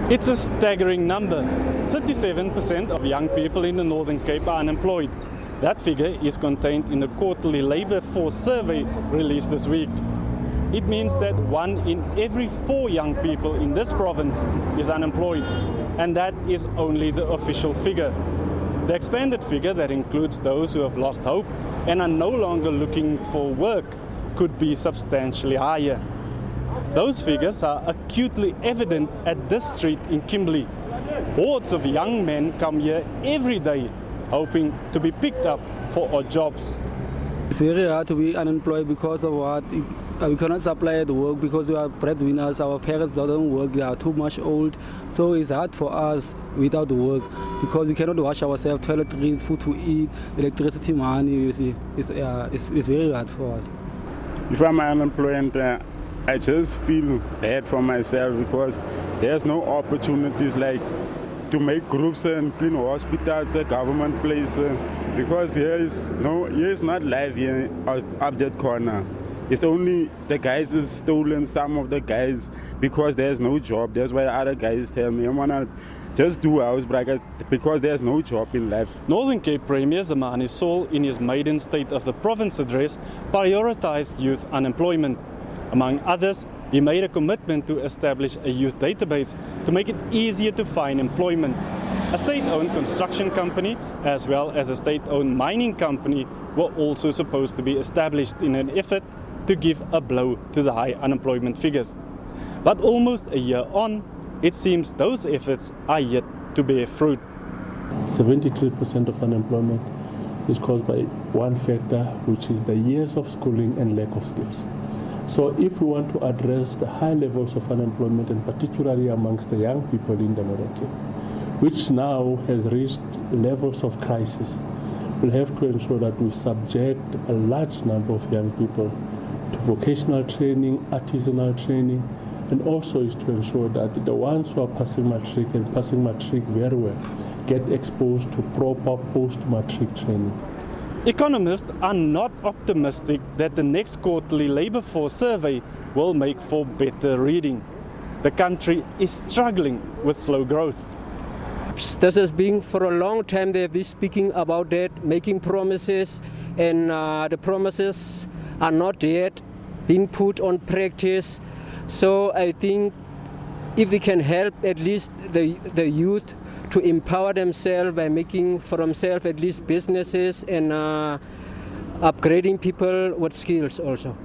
It's a staggering number. 37% of young people in the Northern Cape are unemployed. That figure is contained in the quarterly labour force survey released this week. It means that 1 in every 4 young people in this province is unemployed, and that is only the official figure. The expanded figure, that includes those who have lost hope and are no longer looking for work, could be substantially higher. Those figures are acutely evident at this street in Kimberley. Hordes of young men come here every day, hoping to be picked up for odd jobs. It's very hard to be unemployed because of what? We cannot supply the work because we are breadwinners. Our parents don't work, they are too much old. So it's hard for us without the work because we cannot wash ourselves, toiletries, food to eat, electricity money, you see. It's very hard for us. If I'm unemployed, I just feel bad for myself because there's no opportunities like to make groups and clean hospitals, government places, because here is not life here up that corner. It's only the guys is stolen some of the guys because there's no job. That's why other guys tell me I wanna just do house brackets because there's no job in life. Northern Cape Premier Zamani Saul, in his maiden State of the Province address, prioritised youth unemployment. Among others, he made a commitment to establish a youth database to make it easier to find employment. A state-owned construction company as well as a state-owned mining company were also supposed to be established in an effort to give a blow to the high unemployment figures. But almost a year on, it seems those efforts are yet to bear fruit. 73% of unemployment is caused by one factor, which is the years of schooling and lack of skills. So if we want to address the high levels of unemployment, and particularly amongst the young people in the Northern Cape, which now has reached levels of crisis, we'll have to ensure that we subject a large number of young people to vocational training, artisanal training, and also is to ensure that the ones who are passing matric and passing matric very well get exposed to proper post-matric training. Economists are not optimistic that the next quarterly labour force survey will make for better reading. The country is struggling with slow growth. This has been for a long time. They've been speaking about that, making promises, and the promises are not yet being put on practice. So I think if they can help at least the youth to empower themselves by making for themselves at least businesses and upgrading people with skills also.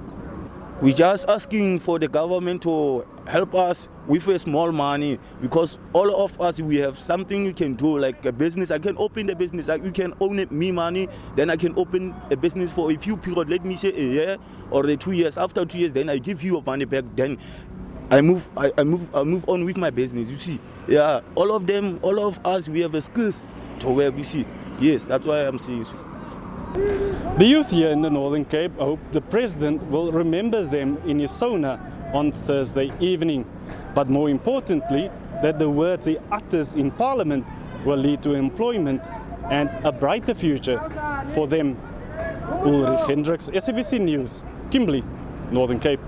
We're just asking for the government to help us with a small money because all of us, we have something we can do, like a business. I can open the business, you can own it, me money, then I can open a business for a few period, let me say a year or 2 years. After 2 years, then I give you your money back, then I move on with my business, you see. Yeah, all of us, we have the skills to where we see. Yes, that's why I'm saying so. The youth here in the Northern Cape hope the President will remember them in his sauna on Thursday evening. But more importantly, that the words he utters in Parliament will lead to employment and a brighter future for them. Ulrich Hendricks, SABC News, Kimberley, Northern Cape.